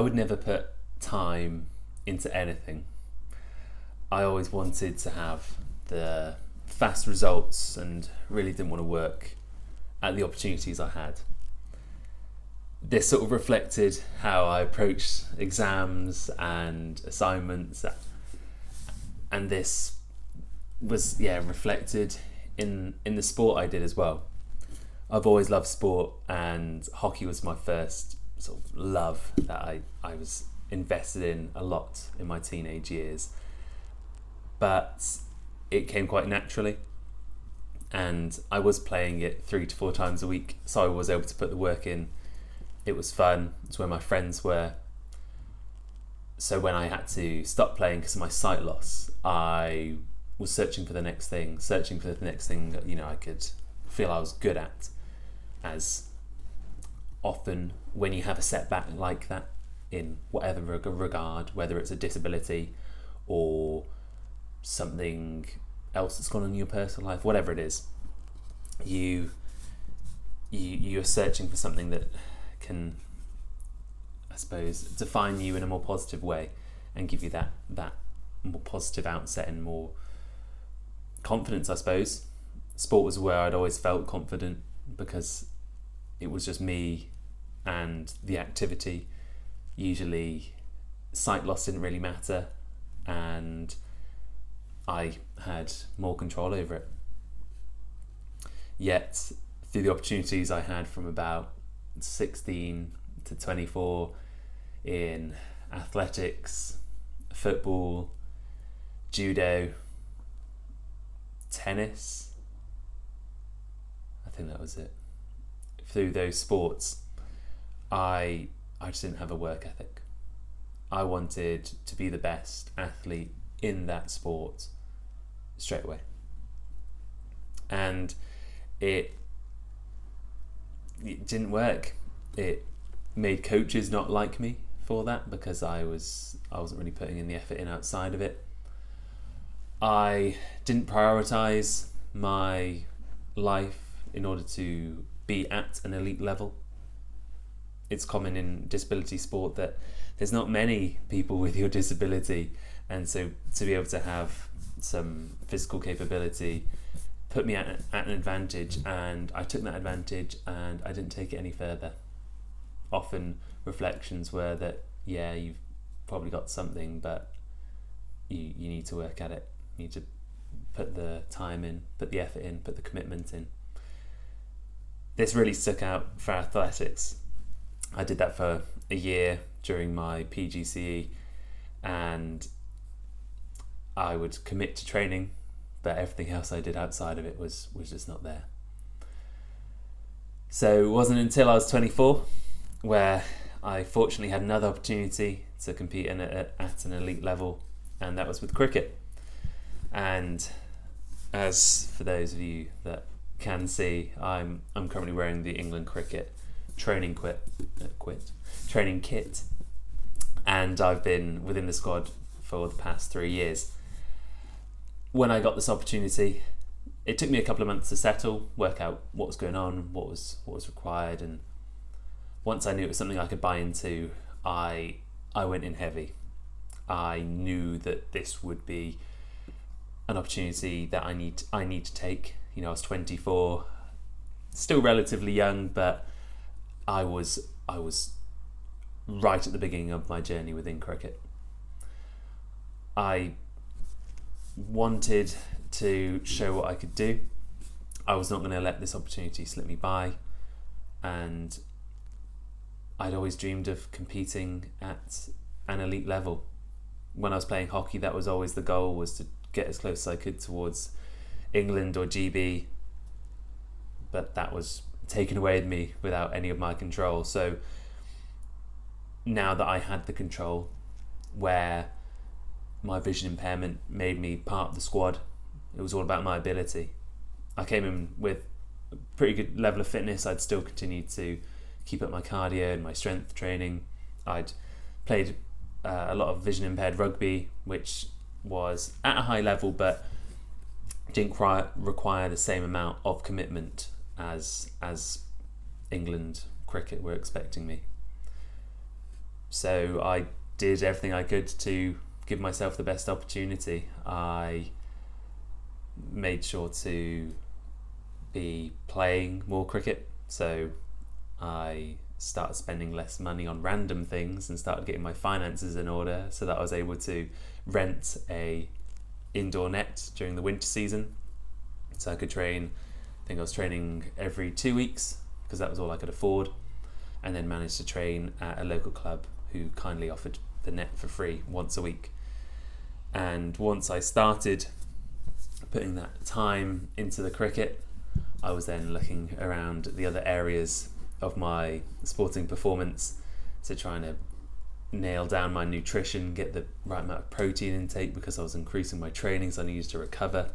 I would never put time into anything. I always wanted to have the fast results and really didn't want to work at the opportunities I had. This sort of reflected how I approached exams and assignments, and this was reflected in the sport I did as well. I've always loved sport, and hockey was my first sort of love that I was invested in a lot in my teenage years. But it came quite naturally, and I was playing it 3 to 4 times a week, so I was able to put the work in. It was fun. It's where my friends were. So when I had to stop playing because of my sight loss, I was searching for the next thing that, I could feel I was good at. As often when you have a setback like that in whatever regard, whether it's a disability or something else that's gone on in your personal life, whatever it is, you're searching for something that can, I suppose, define you in a more positive way and give you that more positive outset and more confidence, I suppose. Sport was where I'd always felt confident because it was just me and the activity. Usually sight loss didn't really matter, and I had more control over it. Yet through the opportunities I had from about 16 to 24 in athletics, football, judo, tennis, I think that was it. Through those sports, I just didn't have a work ethic. I wanted to be the best athlete in that sport straight away. And it didn't work. It made coaches not like me for that because I wasn't really putting in the effort in outside of it. I didn't prioritize my life in order to be at an elite level. It's common in disability sport that there's not many people with your disability, and so to be able to have some physical capability put me at an advantage, and I took that advantage and I didn't take it any further. Often reflections were that you've probably got something, but you need to work at it. You need to put the time in, put the effort in, put the commitment in. This really stuck out for athletics. I did that for a year during my PGCE, and I would commit to training, but everything else I did outside of it was just not there. So it wasn't until I was 24 where I fortunately had another opportunity to compete at an elite level, and that was with cricket. And as for those of you that can see, I'm currently wearing the England cricket training kit, and I've been within the squad for the past 3 years. When I got this opportunity, it took me a couple of months to settle, work out what was going on, what was required, and once I knew it was something I could buy into, I went in heavy. I knew that this would be an opportunity that I need to take. I was 24, still relatively young, but I was right at the beginning of my journey within cricket. I wanted to show what I could do. I was not going to let this opportunity slip me by, and I'd always dreamed of competing at an elite level. When I was playing hockey, that was always the goal, was to get as close as I could towards England or GB, but that was taken away with me without any of my control. So now that I had the control, where my vision impairment made me part of the squad, it was all about my ability. I came in with a pretty good level of fitness. I'd still continued to keep up my cardio and my strength training. I'd played a lot of vision impaired rugby, which was at a high level but didn't require the same amount of commitment as England cricket were expecting me. So I did everything I could to give myself the best opportunity. I made sure to be playing more cricket, so I started spending less money on random things and started getting my finances in order so that I was able to rent a indoor net during the winter season, so I could train. I think I was training every 2 weeks because that was all I could afford, and then managed to train at a local club who kindly offered the net for free once a week. And once I started putting that time into the cricket, I was then looking around the other areas of my sporting performance, so trying to nail down my nutrition, get the right amount of protein intake because I was increasing my training, so I needed to recover.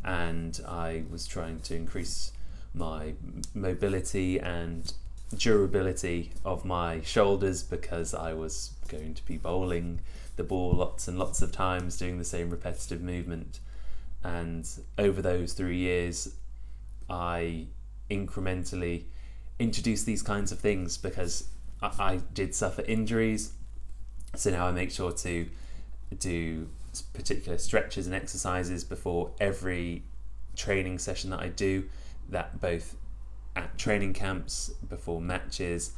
And I was trying to increase my mobility and durability of my shoulders because I was going to be bowling the ball lots and lots of times, doing the same repetitive movement. And over those 3 years, I incrementally introduced these kinds of things because I did suffer injuries. So now I make sure to do particular stretches and exercises before every training session that I do, that both at training camps, before matches,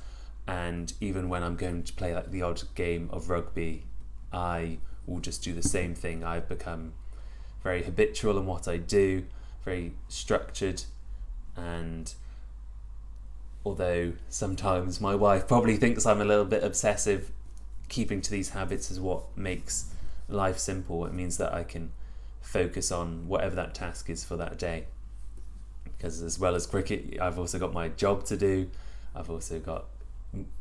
and even when I'm going to play like the odd game of rugby, I will just do the same thing. I've become very habitual in what I do, very structured, and although sometimes my wife probably thinks I'm a little bit obsessive, keeping to these habits is what makes life simple. It means that I can focus on whatever that task is for that day. Because as well as cricket, I've also got my job to do. I've also got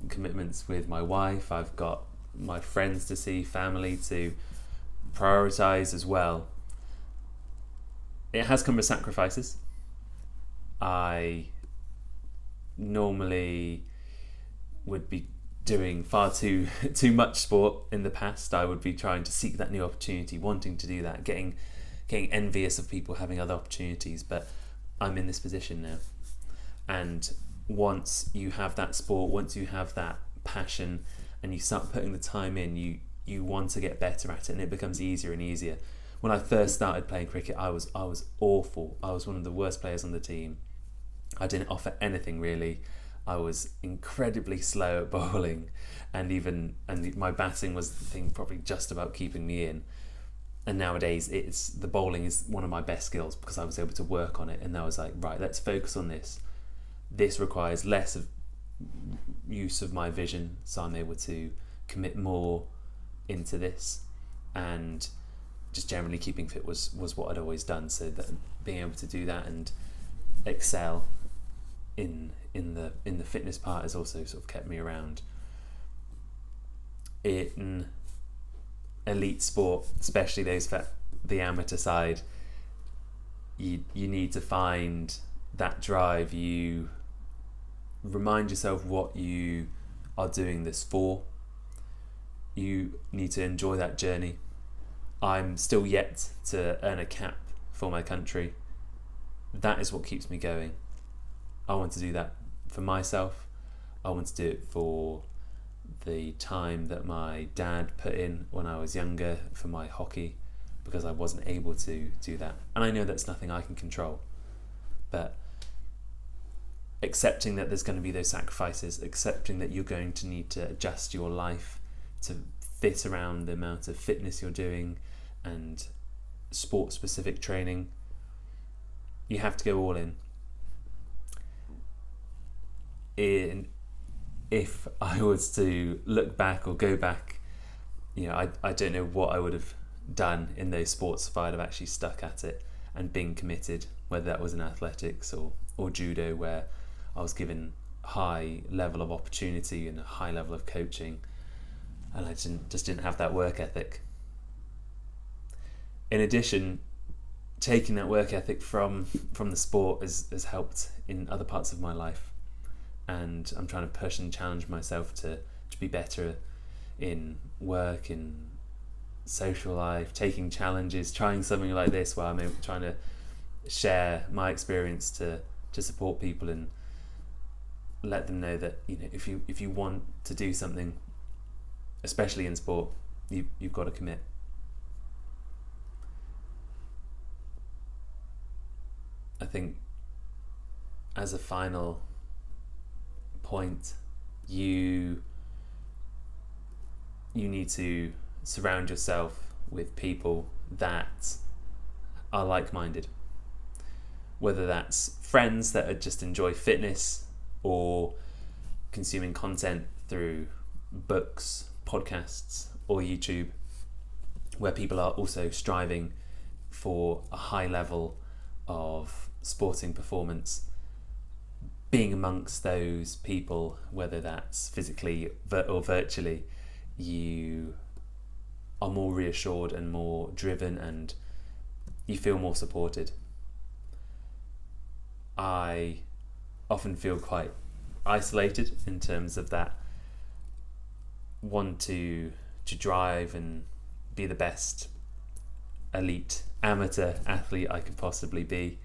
commitments with my wife. I've got my friends to see, family to prioritize as well. It has come with sacrifices. I normally would be doing far too much sport in the past. I would be trying to seek that new opportunity, wanting to do that, getting envious of people having other opportunities, but I'm in this position now. And once you have that sport, once you have that passion and you start putting the time in, you want to get better at it, and it becomes easier and easier. When I first started playing cricket, I was awful. I was one of the worst players on the team. I didn't offer anything really. I was incredibly slow at bowling, and my batting was the thing probably just about keeping me in. And nowadays the bowling is one of my best skills because I was able to work on it, and I was like, right, let's focus on this. This requires less of use of my vision, so I'm able to commit more into this. And just generally keeping fit was what I'd always done, so that being able to do that and excel in the fitness part has also sort of kept me around. In elite sport, especially the amateur side, you need to find that drive. You remind yourself what you are doing this for. You need to enjoy that journey. I'm still yet to earn a cap for my country. That is what keeps me going. I want to do that for myself. I want to do it for the time that my dad put in when I was younger for my hockey, because I wasn't able to do that. And I know that's nothing I can control, but accepting that there's going to be those sacrifices, accepting that you're going to need to adjust your life to fit around the amount of fitness you're doing and sport-specific training. You have to go all in. If I was to look back or go back, I don't know what I would have done in those sports if I'd have actually stuck at it and been committed, whether that was in athletics or judo, where I was given high level of opportunity and a high level of coaching, and I just didn't have that work ethic. In addition, taking that work ethic from the sport has helped in other parts of my life, and I'm trying to push and challenge myself to be better in work, in social life, taking challenges, trying something like this where I'm trying to share my experience to support people and let them know that if you want to do something, especially in sport, you've got to commit. I think as a final point, you need to surround yourself with people that are like-minded, whether that's friends that just enjoy fitness or consuming content through books, podcasts, or YouTube, where people are also striving for a high level of sporting performance. Being amongst those people, whether that's physically or virtually, you are more reassured and more driven, and you feel more supported. I often feel quite isolated in terms of that want to drive and be the best elite amateur athlete I could possibly be,